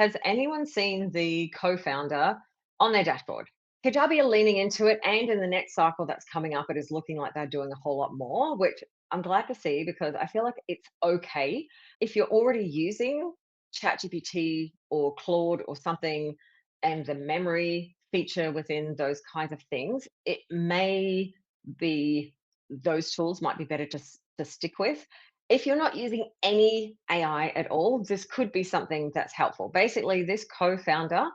Has anyone seen the co-founder on their dashboard? Kajabi are leaning into it, and in the next cycle that's coming up, it is looking like they're doing a whole lot more, which I'm glad to see because I feel like it's okay if you're already using ChatGPT or Claude or something, and the memory feature within those kinds of things. It may be those tools might be better to stick with. If you're not using any AI at all, this could be something that's helpful. Basically, this co-founder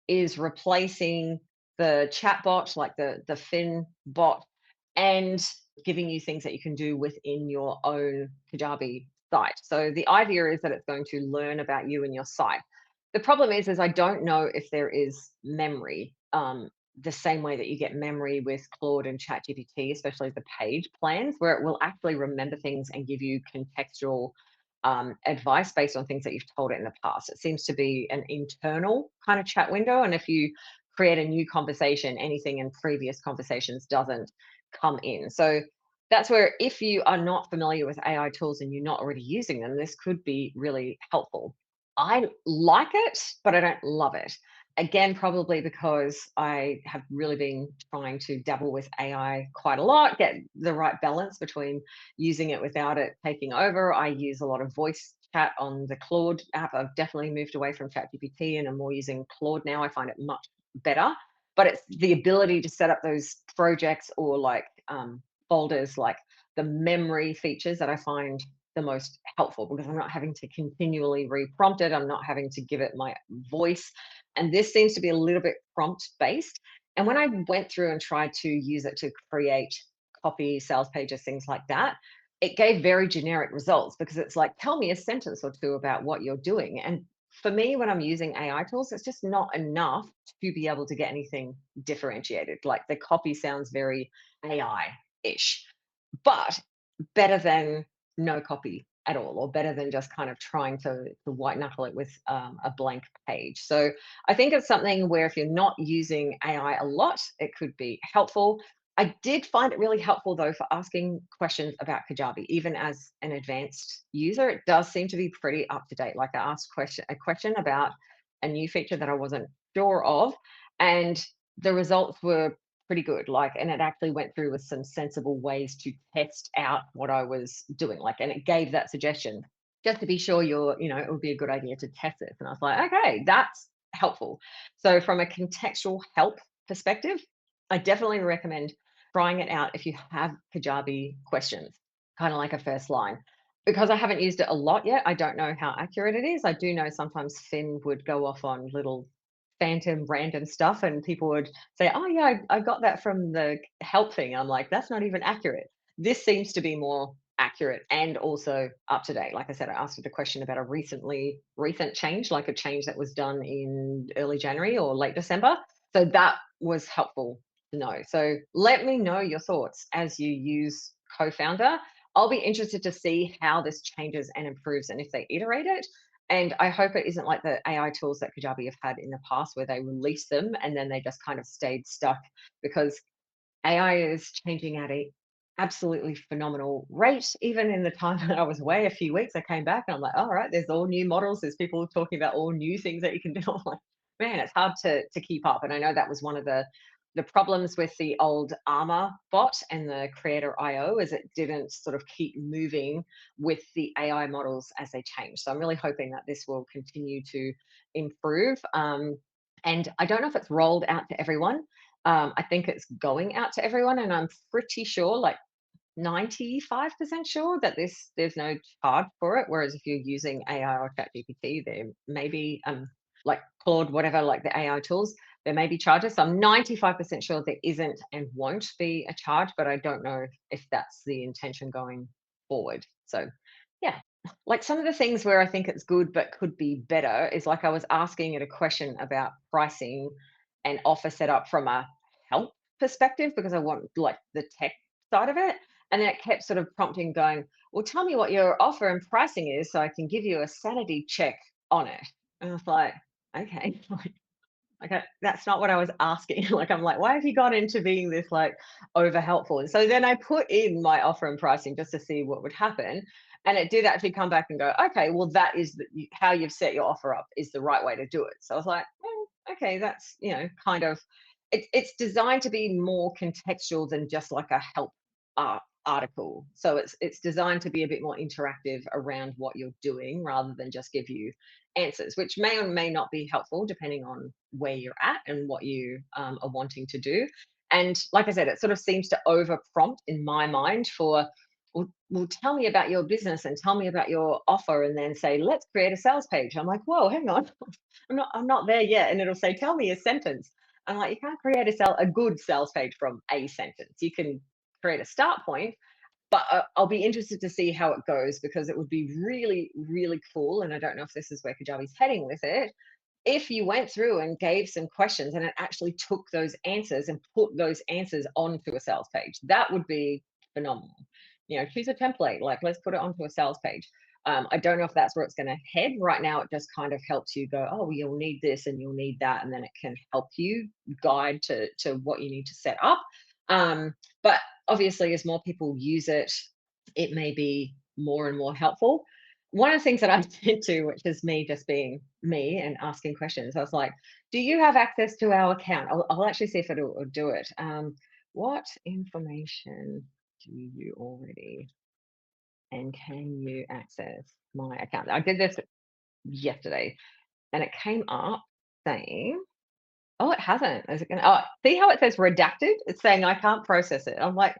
is replacing the chat bot, like the Fin bot, and giving you things that you can do within your own Kajabi site. So the idea is that it's going to learn about you and your site. The problem is I don't know if there is memory. The same way that you get memory with Claude and ChatGPT, especially the paid plans, where it will actually remember things and give you contextual advice based on things that you've told it in the past. It seems to be an internal kind of chat window. And if you create a new conversation, anything in previous conversations doesn't come in. So that's where, if you are not familiar with AI tools and you're not already using them, this could be really helpful. I like it, but I don't love it. Again, probably because I have really been trying to dabble with AI quite a lot, get the right balance between using it without it taking over. I use a lot of voice chat on the Claude app. I've definitely moved away from ChatGPT and I'm more using Claude now. I find it much better. But it's the ability to set up those projects or like folders, like the memory features that I find the most helpful because I'm not having to continually reprompt it. I'm not having to give it my voice. And this seems to be a little bit prompt based. And when I went through and tried to use it to create copy, sales pages, things like that, it gave very generic results because it's like, tell me a sentence or two about what you're doing. And for me, when I'm using AI tools, it's just not enough to be able to get anything differentiated. Like the copy sounds very AI-ish, but better than no copy at all, or better than just kind of trying to white knuckle it with a blank page. So I think it's something where if you're not using AI a lot, it could be helpful. I did find it really helpful though for asking questions about Kajabi, even as an advanced user. It does seem to be pretty up to date. Like I asked a question about a new feature that I wasn't sure of, and the results were pretty good. Like, and it actually went through with some sensible ways to test out what I was doing. Like, and it gave that suggestion just to be sure it would be a good idea to test this. And I was like, okay, that's helpful. So from a contextual help perspective, I definitely recommend trying it out if you have Kajabi questions, kind of like a first line. Because I haven't used it a lot yet, I don't know how accurate it is. I do know sometimes Finn would go off on little phantom random stuff and people would say, oh yeah, I got that from the help thing. I'm like, that's not even accurate. This seems to be more accurate and also up to date. Like I said, I asked it a question about a recent change, like a change that was done in early January or late December. So that was helpful to know. So let me know your thoughts as you use co-founder. I'll be interested to see how this changes and improves and if they iterate it. And I hope it isn't like the AI tools that Kajabi have had in the past where they release them and then they just kind of stayed stuck, because AI is changing at a absolutely phenomenal rate. Even in the time that I was away a few weeks, I came back and I'm like, all right, there's all new models. There's people talking about all new things that you can do. I'm like, man, it's hard to keep up. And I know that was one of the problems with the old Armor bot and the Creator IO is it didn't sort of keep moving with the AI models as they change. So I'm really hoping that this will continue to improve. And I don't know if it's rolled out to everyone. I think it's going out to everyone, and I'm pretty sure, like 95% sure that there's no charge for it. Whereas if you're using AI or ChatGPT, there may be like Claude, whatever, like the AI tools, there may be charges. So I'm 95% sure there isn't and won't be a charge, but I don't know if that's the intention going forward. So yeah, like some of the things where I think it's good but could be better is like I was asking it a question about pricing and offer setup from a help perspective because I want like the tech side of it. And then it kept sort of prompting, going, well, tell me what your offer and pricing is so I can give you a sanity check on it. And I was like, okay, okay, that's not what I was asking. Like, I'm like, why have you got into being this like over helpful? And so then I put in my offer and pricing just to see what would happen. And it did actually come back and go, okay, well, that is how you've set your offer up is the right way to do it. So I was like, okay, that's, kind of, it's designed to be more contextual than just like a help article. So it's designed to be a bit more interactive around what you're doing rather than just give you answers, which may or may not be helpful depending on where you're at and what you are wanting to do. And like I said, it sort of seems to over prompt in my mind for, well, tell me about your business and tell me about your offer, and then say, let's create a sales page. I'm like, whoa, hang on, I'm not there yet. And it'll say, tell me a sentence. I'm like, you can't create a good sales page from a sentence. You can create a start point, but I'll be interested to see how it goes because it would be really, really cool. And I don't know if this is where Kajabi's heading with it. If you went through and gave some questions and it actually took those answers and put those answers onto a sales page, that would be phenomenal. Choose a template, like let's put it onto a sales page. I don't know if that's where it's going to head. Right now, it just kind of helps you go, oh, you'll need this and you'll need that. And then it can help you guide to what you need to set up. But obviously, as more people use it, it may be more and more helpful. One of the things that I did too, which is me just being me and asking questions, I was like, do you have access to our account? I'll actually see if it'll do it. What information do you already, and can you access my account? I did this yesterday and it came up saying, oh, it hasn't. Is it going to, oh, see how it says redacted? It's saying I can't process it. I'm like,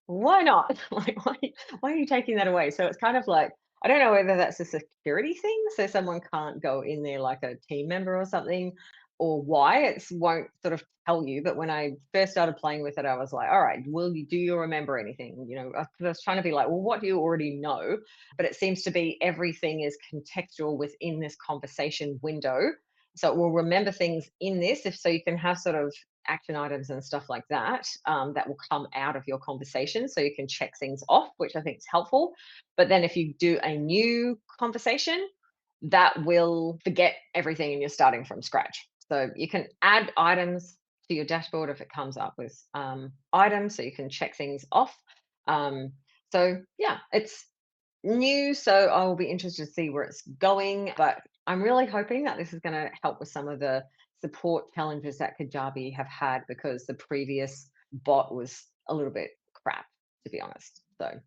why not? Like, why are you taking that away? So it's kind of like, I don't know whether that's a security thing, so someone can't go in there like a team member or something, or why it won't sort of tell you. But when I first started playing with it, I was like, all right, do you remember anything? 'Cause I was trying to be like, well, what do you already know? But it seems to be everything is contextual within this conversation window. So it will remember things in this, if so you can have sort of action items and stuff like that that will come out of your conversation, so you can check things off, which I think is helpful. But then if you do a new conversation, that will forget everything and you're starting from scratch. So you can add items to your dashboard if it comes up with items, so you can check things off. So yeah, it's new, so I will be interested to see where it's going. But I'm really hoping that this is going to help with some of the support challenges that Kajabi have had, because the previous bot was a little bit crap, to be honest. So